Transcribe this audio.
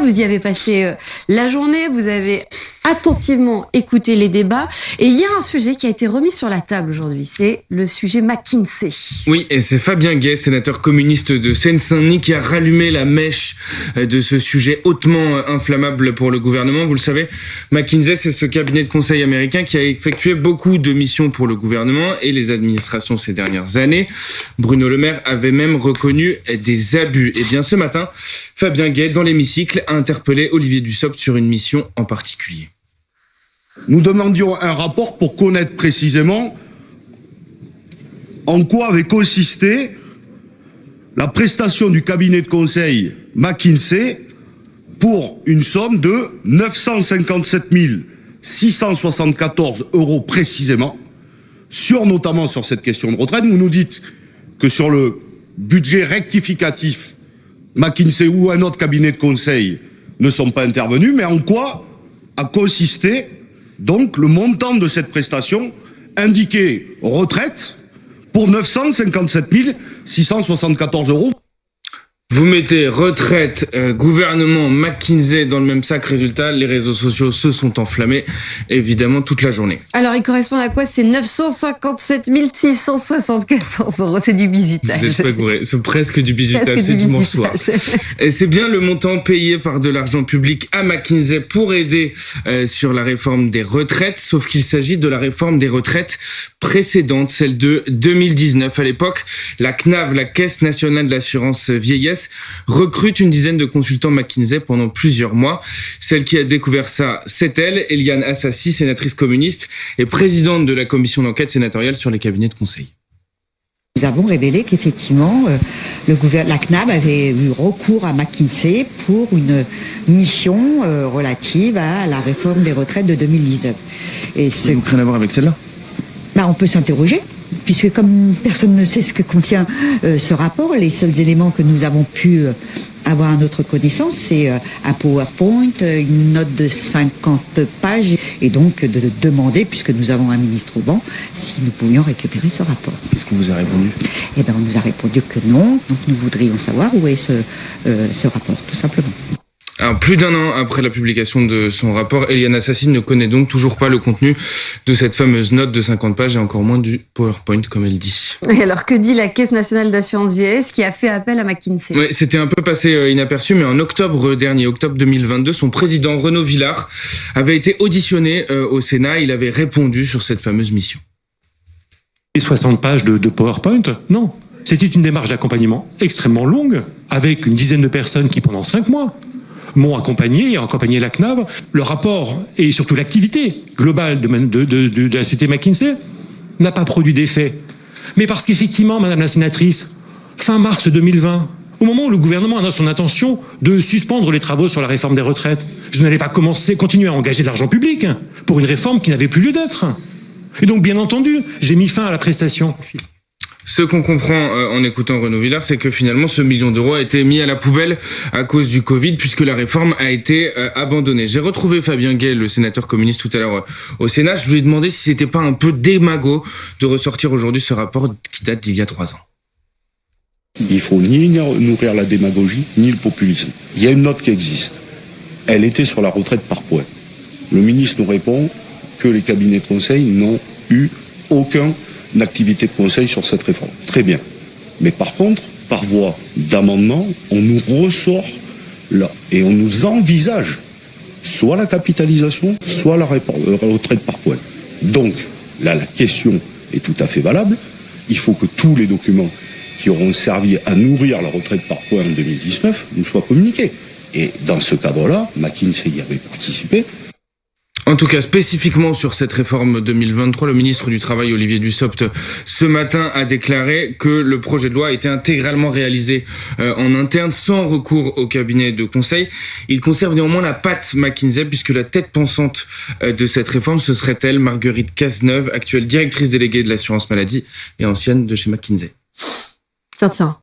Vous y avez passé la journée, vous avez attentivement écouté les débats et il y a un sujet qui a été remis sur la table aujourd'hui, c'est le sujet McKinsey. Oui, et c'est Fabien Gay, sénateur communiste de Seine-Saint-Denis, qui a rallumé la mèche de ce sujet hautement inflammable pour le gouvernement. Vous le savez, McKinsey, c'est ce cabinet de conseil américain qui a effectué beaucoup de missions pour le gouvernement et les administrations ces dernières années. Bruno Le Maire avait même reconnu des abus. Et bien ce matin, Fabien Gay, dans l'hémicycle, a interpellé Olivier Dussopt sur une mission en particulier. Nous demandions un rapport pour connaître précisément en quoi avait consisté la prestation du cabinet de conseil McKinsey pour une somme de 957 674 € précisément, notamment sur cette question de retraite. Vous nous dites que sur le budget rectificatif, McKinsey ou un autre cabinet de conseil ne sont pas intervenus, mais en quoi a consisté donc le montant de cette prestation indiqué retraite pour 957 674 €. Vous mettez retraite, gouvernement, McKinsey dans le même sac. Résultat, les réseaux sociaux se sont enflammés, évidemment, toute la journée. Alors, ils correspondent à quoi? C'est 957 674 €. C'est du bizutage. Vous êtes pas gouré. C'est presque du bizutage. C'est dimanche soir. Et c'est bien le montant payé par de l'argent public à McKinsey pour aider sur la réforme des retraites. Sauf qu'il s'agit de la réforme des retraites précédente, celle de 2019. À l'époque, la CNAV, la Caisse nationale de l'assurance vieillesse, recrute une dizaine de consultants McKinsey pendant plusieurs mois. Celle qui a découvert ça, c'est elle, Éliane Assassi, sénatrice communiste et présidente de la commission d'enquête sénatoriale sur les cabinets de conseil. Nous avons révélé qu'effectivement, la CNAB avait eu recours à McKinsey pour une mission relative à la réforme des retraites de 2019. Et ça n'a rien à voir avec celle-là ? On peut s'interroger, puisque comme personne ne sait ce que contient ce rapport, les seuls éléments que nous avons pu avoir à notre connaissance, c'est un PowerPoint, une note de 50 pages, et donc de demander, puisque nous avons un ministre au banc, si nous pouvions récupérer ce rapport. Qu'est-ce qu'on vous a répondu ? On nous a répondu que non, donc nous voudrions savoir où est ce rapport, tout simplement. Alors, plus d'un an après la publication de son rapport, Éliane Assassi ne connaît donc toujours pas le contenu de cette fameuse note de 50 pages et encore moins du PowerPoint, comme elle dit. Et alors, que dit la Caisse nationale d'assurance vieillesse qui a fait appel à McKinsey ? Oui, c'était un peu passé inaperçu, mais en octobre dernier, octobre 2022, son président, Renaud Villard, avait été auditionné au Sénat. Il avait répondu sur cette fameuse mission. Et 60 pages de PowerPoint ? Non. C'était une démarche d'accompagnement extrêmement longue, avec une dizaine de personnes qui, pendant 5 mois, m'ont accompagné et accompagné la CNAV. Le rapport et surtout l'activité globale de la société McKinsey n'a pas produit d'effet. Mais parce qu'effectivement, Madame la sénatrice, fin mars 2020, au moment où le gouvernement annonce son intention de suspendre les travaux sur la réforme des retraites, je n'allais pas continuer à engager de l'argent public pour une réforme qui n'avait plus lieu d'être. Et donc, bien entendu, j'ai mis fin à la prestation. Ce qu'on comprend en écoutant Renaud Villard, c'est que finalement ce million d'euros a été mis à la poubelle à cause du Covid, puisque la réforme a été abandonnée. J'ai retrouvé Fabien Gay, le sénateur communiste, tout à l'heure au Sénat. Je lui ai demandé si c'était pas un peu démago de ressortir aujourd'hui ce rapport qui date d'il y a 3 ans. Il faut ni nourrir la démagogie, ni le populisme. Il y a une note qui existe. Elle était sur la retraite par points. Le ministre nous répond que les cabinets de conseil n'ont eu aucune activité de conseil sur cette réforme. Très bien. Mais par contre, par voie d'amendement, on nous ressort là et on nous envisage soit la capitalisation, soit la retraite par points. Donc, là, la question est tout à fait valable. Il faut que tous les documents qui auront servi à nourrir la retraite par points en 2019 nous soient communiqués. Et dans ce cadre-là, McKinsey y avait participé. En tout cas, spécifiquement sur cette réforme 2023, le ministre du Travail, Olivier Dussopt, ce matin a déclaré que le projet de loi a été intégralement réalisé en interne, sans recours au cabinet de conseil. Il conserve néanmoins la patte McKinsey, puisque la tête pensante de cette réforme, ce serait elle, Marguerite Cazeneuve, actuelle directrice déléguée de l'assurance maladie et ancienne de chez McKinsey. Tiens.